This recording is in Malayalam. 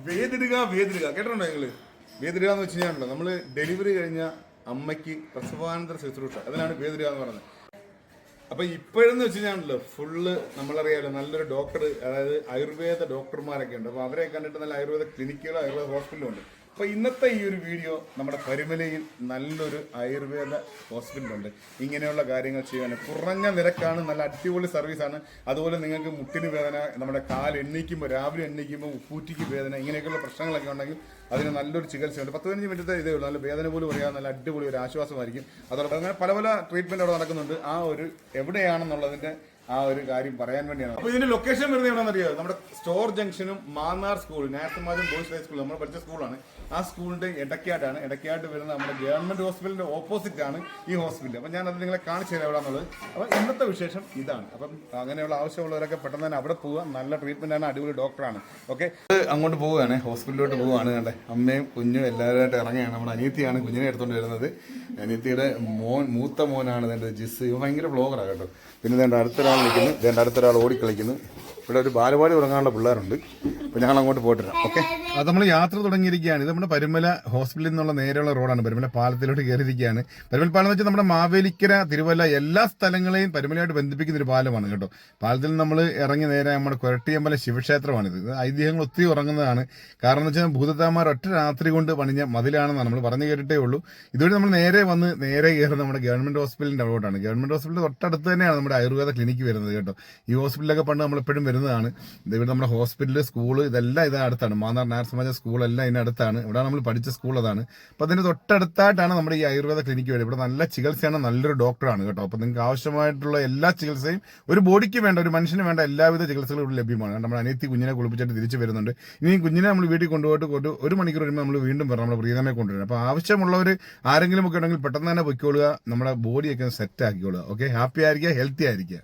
വേദിടുക കേട്ടിട്ടുണ്ടോ നിങ്ങള്? വേദിടുക എന്ന് വെച്ച് കഴിഞ്ഞാൽ നമ്മള് ഡെലിവറി കഴിഞ്ഞ അമ്മയ്ക്ക് പ്രസവാനന്തര ശുശ്രൂഷ, അതിനാണ് വേദിടുക എന്ന് പറയുന്നത്. അപ്പൊ ഇപ്പോഴെന്ന് വെച്ച് കഴിഞ്ഞാണല്ലോ ഫുള്ള് നമ്മളറിയാലോ നല്ലൊരു ഡോക്ടർ, അതായത് ആയുർവേദ ഡോക്ടർമാരൊക്കെ ഉണ്ട്. അപ്പൊ അവരെ കണ്ടിട്ട് നല്ല ആയുർവേദ ക്ലിനിക്കുകളും ആയുർവേദ ഹോസ്പിറ്റലും ഉണ്ട്. അപ്പൊ ഇന്നത്തെ ഈ ഒരു വീഡിയോ നമ്മുടെ പരുമലയിൽ നല്ലൊരു ആയുർവേദ ഹോസ്പിറ്റലുണ്ട്. ഇങ്ങനെയുള്ള കാര്യങ്ങൾ ചെയ്യാൻ കുറഞ്ഞ നിരക്കാണ്, നല്ല അടിപൊളി സർവീസാണ്. അതുപോലെ നിങ്ങൾക്ക് മുട്ടിന് വേദന, നമ്മുടെ കാൽ എണ്ണീക്കുമ്പോൾ, രാവിലെ എണ്ണീക്കുമ്പോൾ ഉപ്പൂറ്റിക്ക് വേദന, ഇങ്ങനെയൊക്കെയുള്ള പ്രശ്നങ്ങളൊക്കെ ഉണ്ടെങ്കിൽ അതിന് നല്ലൊരു ചികിത്സയുണ്ട്. 10-15 മിനിറ്റത്തെ ഇതേ ഉള്ളൂ. നല്ല വേദന പോലും അറിയാതെ നല്ല അടിപൊളി ഒരു ആശ്വാസമായിരിക്കും. അതോടൊപ്പം അങ്ങനെ പല പല ട്രീറ്റ്മെന്റ് അവിടെ നടക്കുന്നുണ്ട്. ആ ഒരു എവിടെയാണെന്നുള്ളതിന്റെ ആ ഒരു കാര്യം പറയാൻ വേണ്ടിയാണ്. അപ്പൊ ഇതിന്റെ ലൊക്കേഷൻ വരുന്നത് എവിടെയാണെന്നറിയോ? നമ്മുടെ സ്റ്റോർ ജംഗ്ഷനും Mannar school, national boys high school, നമ്മൾ പഠിച്ച സ്കൂളാണ്. ആ സ്കൂളിന്റെ ഇടയ്ക്കാട്ടാണ്. ഇടയ്ക്കാട്ട് വരുന്ന നമ്മുടെ ഗവൺമെന്റ് ഹോസ്പിറ്റലിന്റെ ഓപ്പോസിറ്റ് ആണ് ഈ ഹോസ്പിറ്റൽ. അപ്പൊ ഞാൻ അത് നിങ്ങളെ കാണിച്ചു തരാം എവിടെയാണെന്നുള്ളത്. അപ്പൊ ഇന്നത്തെ വിശേഷം ഇതാണ്. അപ്പം അങ്ങനെയുള്ള ആവശ്യമുള്ളവരൊക്കെ പെട്ടെന്ന് തന്നെ അവിടെ പോവുക. നല്ല ട്രീറ്റ്മെന്റ് ആണ്, അടിപൊളി ഡോക്ടറാണ്. ഓക്കെ, അങ്ങോട്ട് പോവുകയാണ്, ഹോസ്പിറ്റലിലോട്ട് പോവുകയാണ്. കണ്ടേ, അമ്മയും കുഞ്ഞും എല്ലാവരുമായിട്ട് ഇറങ്ങുകയാണ്. നമ്മുടെ അനിയത്തിയാണ് കുഞ്ഞിനെ എടുത്തുകൊണ്ട് വരുന്നത്. അനിയത്തിയുടെ മൂത്ത മോനാണ് എൻ്റെ ജിസ്. ഇവ ഭയങ്കര വ്ളോഗറാണ് കേട്ടോ. പിന്നെ ഇതേണ്ട അടുത്തൊരാൾ നിൽക്കുന്നു, ഇതേണ്ട അടുത്തൊരാൾ ഓടിക്കളിക്കുന്നു. ഇവിടെ ഒരു ബാലപാടി തുടങ്ങാനുള്ള പിള്ളേരുണ്ട്. അപ്പോൾ ഞങ്ങൾ അങ്ങോട്ട് പോയിട്ടിരാം. ഓക്കെ, അത് നമ്മൾ യാത്ര തുടങ്ങിയിരിക്കുകയാണ്. ഇത് നമ്മുടെ പരുമല ഹോസ്പിറ്റലിൽ നിന്നുള്ള നേരെയുള്ള റോഡാണ്. പരുമല പാലത്തിലോട്ട് കയറിയിരിക്കുകയാണ്. പരുമല പാലം എന്ന് വെച്ചാൽ നമ്മുടെ മാവേലിക്കര, തിരുവല്ല എല്ലാ സ്ഥലങ്ങളെയും പരുമലയായിട്ട് ബന്ധിപ്പിക്കുന്ന ഒരു പാലമാണ് കേട്ടോ. പാലത്തിൽ നമ്മൾ ഇറങ്ങി നേരെ നമ്മുടെ കൊരട്ടിയമ്പലം ശിവക്ഷേത്രമാണിത്. ഇത് ഐതിഹ്യങ്ങൾ ഒത്തിരി ഉറങ്ങുന്നതാണ്. കാരണം എന്ന് വെച്ചാൽ ഭൂതത്താമാർ ഒറ്റ രാത്രി കൊണ്ട് പണിഞ്ഞ മതിലാണെന്നാണ് നമ്മൾ പറഞ്ഞു കേട്ടിട്ടേ ഉള്ളൂ. ഇതുവഴി നമ്മൾ നേരെ കയറുന്നത് നമ്മുടെ ഗവൺമെന്റ് ഹോസ്പിറ്റലിന്റെ റോഡാണ്. ഗവൺമെന്റ് ഹോസ്പിറ്റലിന്റെ തൊട്ടടുത്ത് തന്നെയാണ് നമ്മുടെ ആയുർവേദ ക്ലിനിക്ക് വരുന്നത് കേട്ടോ. ഈ ഹോസ്പിറ്റലൊക്കെ പണ്ട് നമ്മൾ എപ്പോഴും വരുന്നതാണ്. ഇവിടെ നമ്മുടെ ഹോസ്പിറ്റൽ, സ്കൂള് ഇതെല്ലാം ഇതിനടുത്താണ്. മാന്നാർ നായർ സമാജ സ്കൂളെല്ലാം ഇതിനടുത്താണ്. ഇവിടെ നമ്മൾ പഠിച്ച സ്കൂൾ അതാണ്. അപ്പൊ അതിന്റെ തൊട്ടടുത്തായിട്ടാണ് നമ്മുടെ ഈ ആയുർവേദ ക്ലിനിക്ക് വരുന്നത്. ഇവിടെ നല്ല ചികിത്സയാണ്, നല്ലൊരു ഡോക്ടറാണ് കേട്ടോ. അപ്പൊ നിങ്ങൾക്ക് ആവശ്യമായിട്ടുള്ള എല്ലാ ചികിത്സയും, ഒരു ബോഡിക്ക് വേണ്ട, ഒരു മനുഷ്യന് വേണ്ട എല്ലാവിധ ചികിത്സകളും ഇവിടെ ലഭ്യമാണ്. നമ്മുടെ അനിയത്തി കുഞ്ഞിനെ കുളിപ്പിച്ചിട്ട് തിരിച്ചു വരുന്നുണ്ട്. ഇനി കുഞ്ഞിനെ നമ്മൾ വീട്ടിൽ കൊണ്ടുപോയിട്ട് ഒരു മണിക്കൂർ കഴിയുമ്പോൾ നമ്മൾ വീണ്ടും വരണം, നമ്മുടെ പ്രീതമെ കൊണ്ടുവരും. അപ്പൊ ആവശ്യമുള്ളവർ ആരെങ്കിലും ഒക്കെ ഉണ്ടെങ്കിൽ പെട്ടെന്ന് തന്നെ പൊയ്ക്കോളുക, നമ്മുടെ ബോഡിയൊക്കെ സെറ്റ് ആക്കിക്കോളുക. ഓക്കെ, ഹാപ്പി ആയിരിക്കുക, ഹെൽത്തി ആയിരിക്കുക.